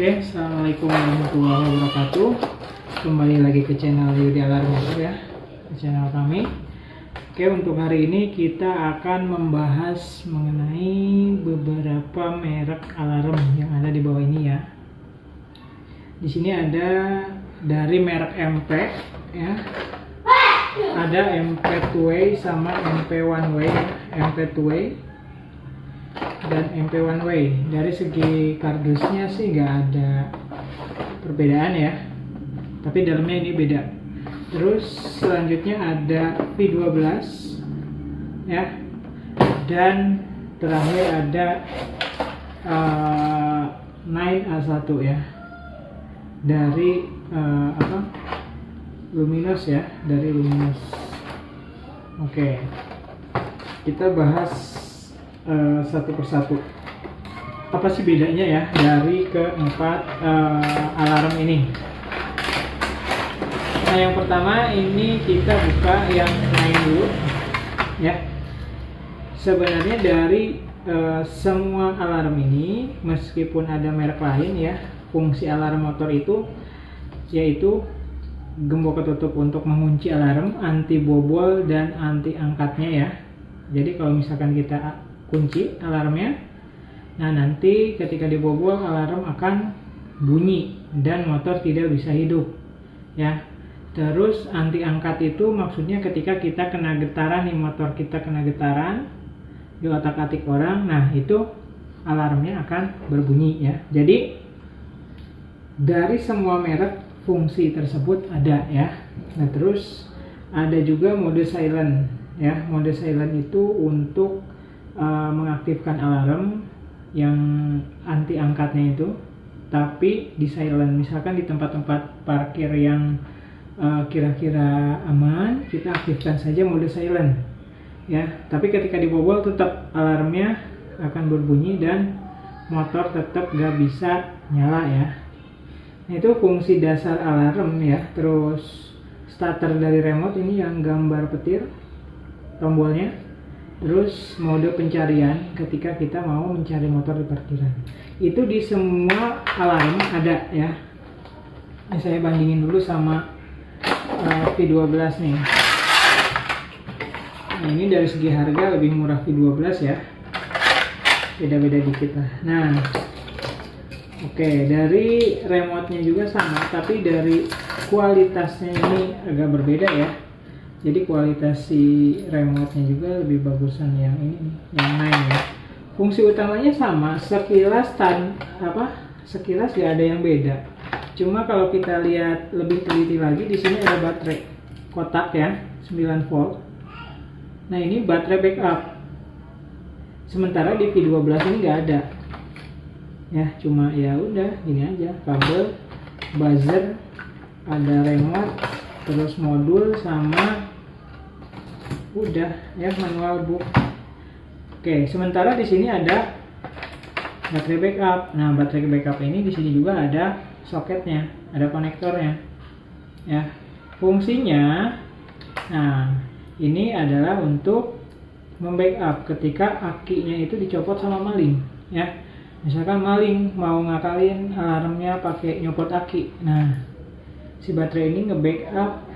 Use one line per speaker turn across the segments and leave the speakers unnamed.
Oke, assalamualaikum warahmatullahi wabarakatuh. Kembali lagi ke channel Yudi Alarm ya, ke channel kami. Oke, untuk hari ini kita akan membahas mengenai beberapa merek alarm yang ada di bawah ini ya. Di sini ada dari merek MP ya. Ada MP 2-way sama MP 1-way, MP 2-way dan MP 1-way. Dari segi kardusnya sih nggak ada perbedaan ya, tapi dalamnya ini beda. Terus selanjutnya ada V12 ya, dan terakhir ada 9A1 ya, dari Luminous ya, dari Luminous. Oke, kita bahas satu persatu. Apa sih bedanya ya dari keempat alarm ini? Nah, yang pertama ini kita buka yang 9 dulu ya. Sebenarnya dari semua alarm ini, meskipun ada merek lain ya, fungsi alarm motor itu yaitu gembok ketutup untuk mengunci alarm, anti bobol dan anti angkatnya ya. Jadi kalau misalkan kita kunci alarmnya, nah nanti ketika dibobol alarm akan bunyi dan motor tidak bisa hidup ya. Terus anti angkat itu maksudnya ketika kita kena getaran nih, motor kita kena getaran di otak-atik orang, nah itu alarmnya akan berbunyi ya. Jadi dari semua merek fungsi tersebut ada ya. Nah terus ada juga mode silent ya. Mode silent itu untuk mengaktifkan alarm yang anti angkatnya itu, tapi di silent. Misalkan di tempat-tempat parkir yang kira-kira aman, kita aktifkan saja mode silent ya. Tapi ketika dibobol tetap alarmnya akan berbunyi dan motor tetap gak bisa nyala ya. Nah, itu fungsi dasar alarm ya. Terus starter dari remote ini yang gambar petir tombolnya. Terus mode pencarian ketika kita mau mencari motor di parkiran. Itu di semua alarm ada ya. Ini saya bandingin dulu sama V12 nih. Nah, ini dari segi harga lebih murah V12 ya. Beda-beda dikit lah. Nah, oke, dari remote-nya juga sama, tapi dari kualitasnya ini agak berbeda ya. Jadi kualitas si remote-nya juga lebih bagusan yang ini nih, yang 9 ya. Fungsi utamanya sama, sekilas sekilas gak ada yang beda. Cuma kalau kita lihat lebih teliti lagi, di sini ada baterai kotak ya, 9 volt. Nah, ini baterai backup. Sementara di V12 ini nggak ada. Ya, cuma ya udah gini aja, kabel, buzzer, ada remote, terus modul sama udah ya, manual book. Oke, sementara di sini ada baterai backup. Nah, baterai backup ini di sini juga ada soketnya, ada konektornya. Ya, fungsinya, nah ini adalah untuk membackup ketika akinya itu dicopot sama maling. Ya, misalkan maling mau ngakalin alarmnya pakai nyopot aki. Nah, si baterai ini nge-backup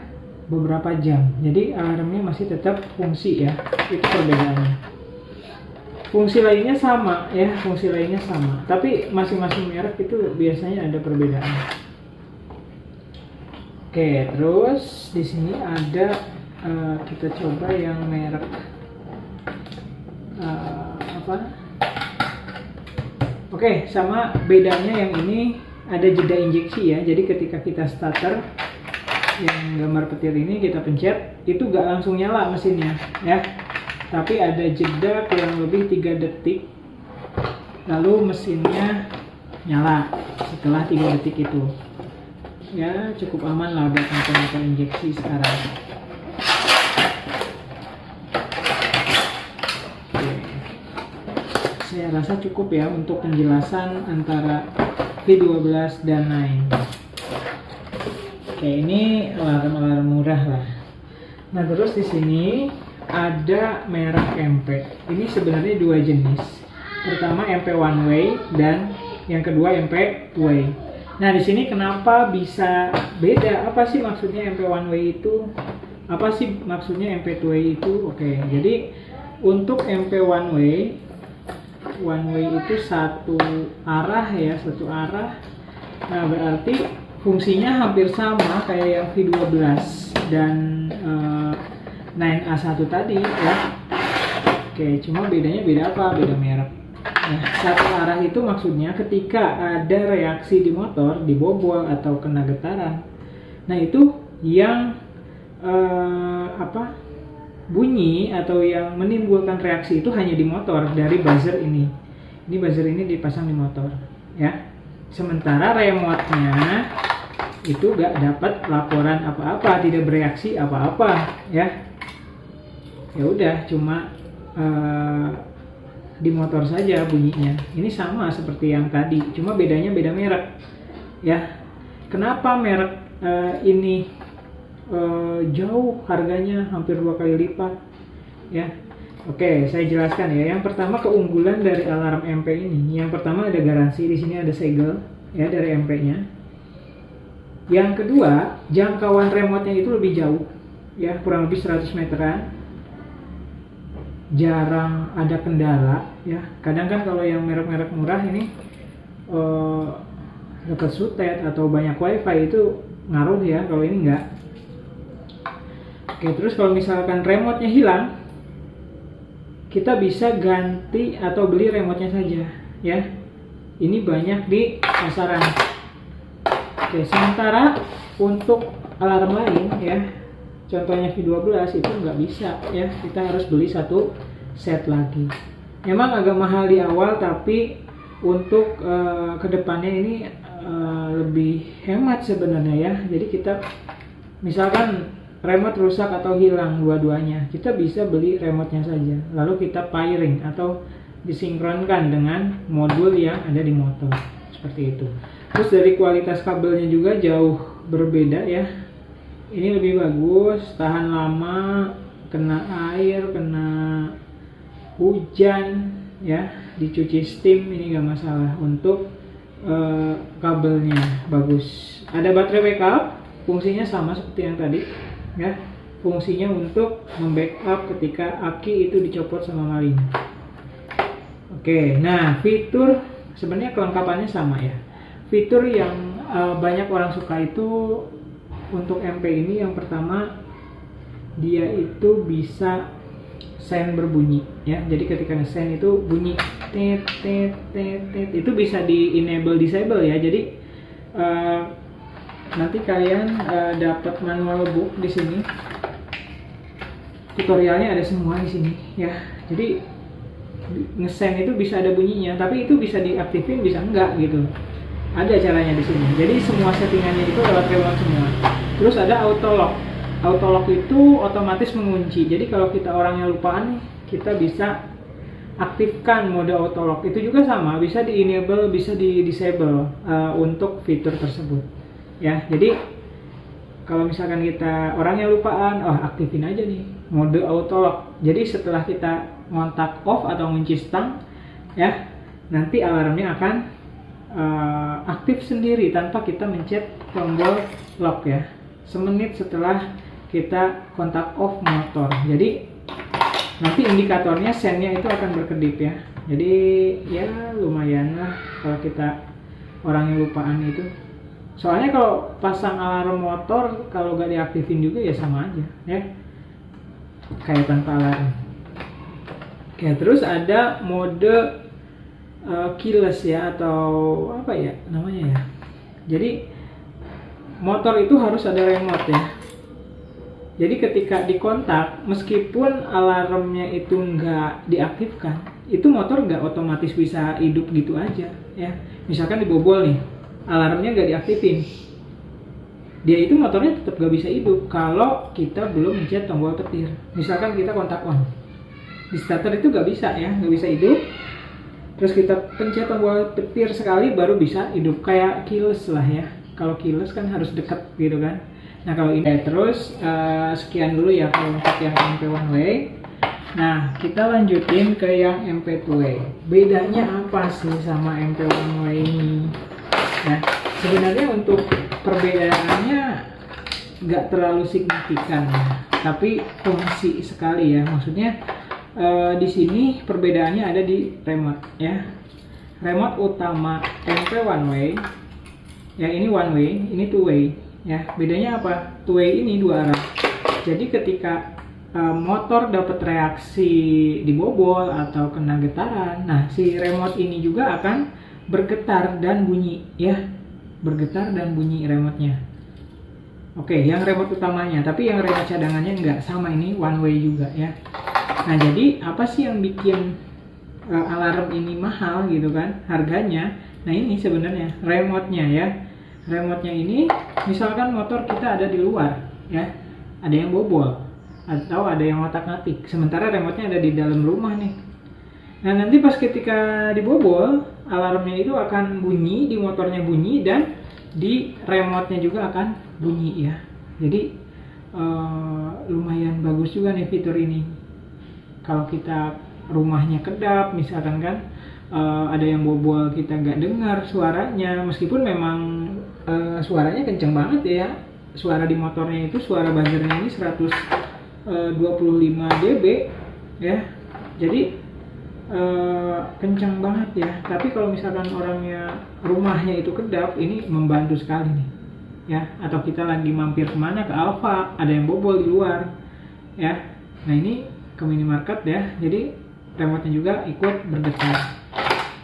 beberapa jam, jadi alarmnya masih tetap fungsi ya. Itu perbedaannya. Fungsi lainnya sama ya, fungsi lainnya sama, tapi masing-masing merek itu biasanya ada perbedaan. Oke, terus di sini ada kita coba yang merek Oke, sama bedanya yang ini ada jeda injeksi ya. Jadi ketika kita starter yang gambar petir ini kita pencet, itu gak langsung nyala mesinnya ya, tapi ada jeda kurang lebih 3 detik lalu mesinnya nyala setelah 3 detik itu ya. Cukup aman lah buat motor injeksi sekarang. Oke, saya rasa cukup ya untuk penjelasan antara V12 dan 9. Oke, ini alarm murah lah. Nah, terus di sini ada merek MP. Ini sebenarnya dua jenis. Pertama MP 1-way dan yang kedua MP two way. Nah di sini kenapa bisa beda? Apa sih maksudnya MP one way itu? Apa sih maksudnya MP two way itu? Oke, jadi untuk MP one way itu satu arah ya, satu arah. Nah berarti fungsinya hampir sama kayak yang V12 dan 9A1 tadi ya. Oke, cuma bedanya beda apa? Beda merek. Nah, satu arah itu maksudnya ketika ada reaksi di motor, dibobol atau kena getaran. Nah, itu yang bunyi atau yang menimbulkan reaksi itu hanya di motor dari buzzer ini. Ini buzzer ini dipasang di motor, ya. Sementara remote-nya itu gak dapat laporan apa-apa, tidak bereaksi apa-apa, ya. Ya udah, cuma di motor saja bunyinya. Ini sama seperti yang tadi, cuma bedanya beda merek, ya. Kenapa merek ini jauh harganya hampir 2 kali lipat, ya? Oke, saya jelaskan ya. Yang pertama keunggulan dari alarm MP ini. Yang pertama ada garansi, di sini ada segel ya dari MP-nya. Yang kedua, jangkauan remote-nya itu lebih jauh, ya, kurang lebih 100 meteran. Jarang ada kendala, ya. Kadang kan kalau yang merek-merek murah ini dekat sutet atau banyak wifi itu ngaruh ya, kalau ini enggak. Oke, terus kalau misalkan remote-nya hilang, kita bisa ganti atau beli remote-nya saja, ya. Ini banyak di pasaran. Oke, sementara untuk alarm lain, ya, contohnya V12 itu nggak bisa, ya. Kita harus beli satu set lagi. Memang agak mahal di awal, tapi untuk kedepannya ini lebih hemat sebenarnya, ya. Jadi kita misalkan remote rusak atau hilang dua-duanya, kita bisa beli remote-nya saja, lalu kita pairing atau disinkronkan dengan modul yang ada di motor, seperti itu. Terus dari kualitas kabelnya juga jauh berbeda, ya. Ini lebih bagus, tahan lama, kena air, kena hujan, ya, dicuci steam ini gak masalah. Untuk kabelnya bagus. Ada baterai backup, fungsinya sama seperti yang tadi, ya, fungsinya untuk membackup ketika aki itu dicopot sama maling. Oke, nah fitur sebenarnya kelengkapannya sama ya. Fitur yang banyak orang suka itu untuk MP ini, yang pertama dia itu bisa sen berbunyi, ya. Jadi ketika nge-sen itu bunyi tet tet tet tet, itu bisa di enable disable ya. Jadi nanti kalian dapat manual book di sini, tutorialnya ada semua di sini, ya. Jadi nge-sen itu bisa ada bunyinya, tapi itu bisa diaktifin bisa enggak gitu. Ada caranya di sini. Jadi semua settingannya itu lewat remote semua. Terus ada auto lock. Auto lock itu otomatis mengunci. Jadi kalau kita orangnya lupaan, kita bisa aktifkan mode auto lock. Itu juga sama, bisa di enable, bisa di disable untuk fitur tersebut. Ya, jadi kalau misalkan kita orangnya lupaan, aktifin aja nih mode auto lock. Jadi setelah kita ngontak off atau ngunci stang, ya, nanti alarmnya akan aktif sendiri tanpa kita mencet tombol lock, ya. Semenit setelah kita kontak off motor. Jadi nanti indikatornya sennya itu akan berkedip, ya. Jadi ya lumayan lah kalau kita orangnya lupaan itu. Soalnya kalau pasang alarm motor kalau gak diaktifin juga ya sama aja, ya, kayak tanpa alarm. Oke, terus ada mode keyless ya, atau apa ya namanya ya. Jadi motor itu harus ada remote, ya. Jadi ketika dikontak, meskipun alarmnya itu nggak diaktifkan, itu motor nggak otomatis bisa hidup gitu aja, ya. Misalkan dibobol nih, alarmnya nggak diaktifin, dia itu motornya tetap nggak bisa hidup kalau kita belum mencet tombol petir. Misalkan kita kontak on, di starter itu nggak bisa, ya, nggak bisa hidup. Terus kita pencet tombol petir sekali baru bisa hidup, kayak keyless lah, ya. Kalau keyless kan harus dekat gitu kan. Nah kalau ini terus sekian dulu ya kalau untuk yang MP one way. Nah, kita lanjutin ke yang MP2way. Bedanya apa sih sama MP1way ini? Nah, sebenarnya untuk perbedaannya nggak terlalu signifikan, tapi fungsi sekali ya. Maksudnya di sini perbedaannya ada di remote ya. Remote utama MP1way ya, ini one way, ini two way ya. Bedanya apa? Two way ini dua arah. Jadi ketika motor dapat reaksi dibobol atau kena getaran, nah si remote ini juga akan bergetar dan bunyi ya, bergetar dan bunyi remote-nya. Oke, yang remote utamanya, tapi yang remote cadangannya enggak, sama ini one way juga ya. Nah, jadi apa sih yang bikin alarm ini mahal gitu kan harganya? Nah, ini sebenarnya remote-nya ya. Remote-nya ini misalkan motor kita ada di luar ya, ada yang bobol atau ada yang otak-atik, sementara remote-nya ada di dalam rumah nih. Nah, nanti pas ketika dibobol, alarmnya itu akan bunyi, di motornya bunyi, dan di remote-nya juga akan bunyi ya. Jadi lumayan bagus juga nih fitur ini. Kalau kita rumahnya kedap misalkan kan, ada yang bobol, kita nggak dengar suaranya, meskipun memang suaranya kenceng banget ya. Suara di motornya itu, suara buzzernya ini 125 dB ya, jadi kencang banget ya. Tapi kalau misalkan orangnya rumahnya itu kedap, ini membantu sekali nih ya. Atau kita lagi mampir kemana, ke Alfa, ada yang bobol di luar ya. Nah, ini ke minimarket ya, jadi remote-nya juga ikut bergetar.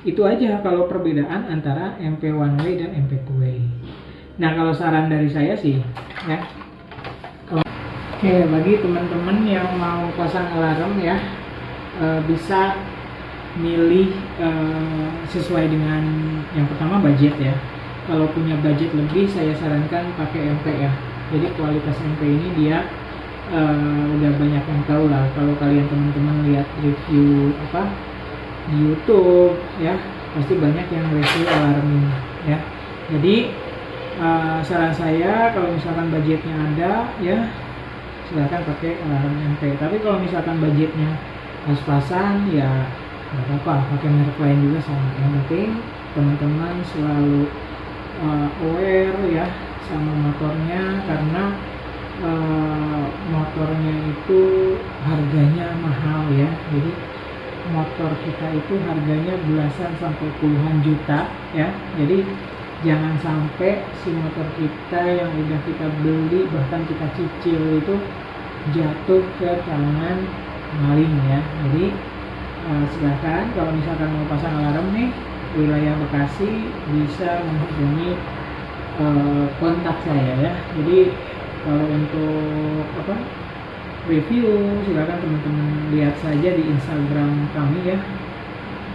Itu aja kalau perbedaan antara MP1way dan MP2way. Nah, kalau saran dari saya sih ya, oke, bagi teman-teman yang mau pasang alarm ya, bisa milih sesuai dengan yang pertama budget ya. Kalau punya budget lebih, saya sarankan pakai MP ya. Jadi kualitas MP ini dia udah banyak yang tahu lah. Kalau kalian teman-teman lihat review di YouTube ya, pasti banyak yang review alarm ini ya. Jadi saran saya, kalau misalkan budgetnya ada ya, silahkan pakai alarm MP. Tapi kalau misalkan budgetnya pas-pasan ya nggak apa-apa, pakai merek lain juga sama. Yang penting teman-teman selalu aware ya sama motornya, karena motornya itu harganya mahal ya. Jadi motor kita itu harganya belasan sampai puluhan juta ya. Jadi jangan sampai si motor kita yang udah kita beli, bahkan kita cicil, itu jatuh ke tangan maling ya. Jadi silahkan kalau misalkan mau pasang alarm nih, wilayah Bekasi bisa menghubungi kontak saya ya. Jadi kalau untuk review, silakan teman-teman lihat saja di Instagram kami ya.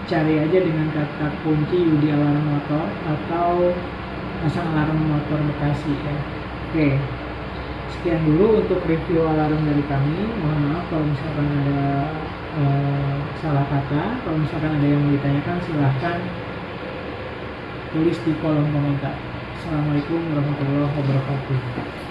Cari aja dengan kata kunci Yudi Alarm Motor atau pasang alarm motor Bekasi ya. Oke, sekian dulu untuk review alarm dari kami. Mohon maaf kalau misalkan ada salah kata. Kalau misalkan ada yang mau ditanyakan, silahkan tulis di kolom komentar. Assalamualaikum warahmatullahi wabarakatuh.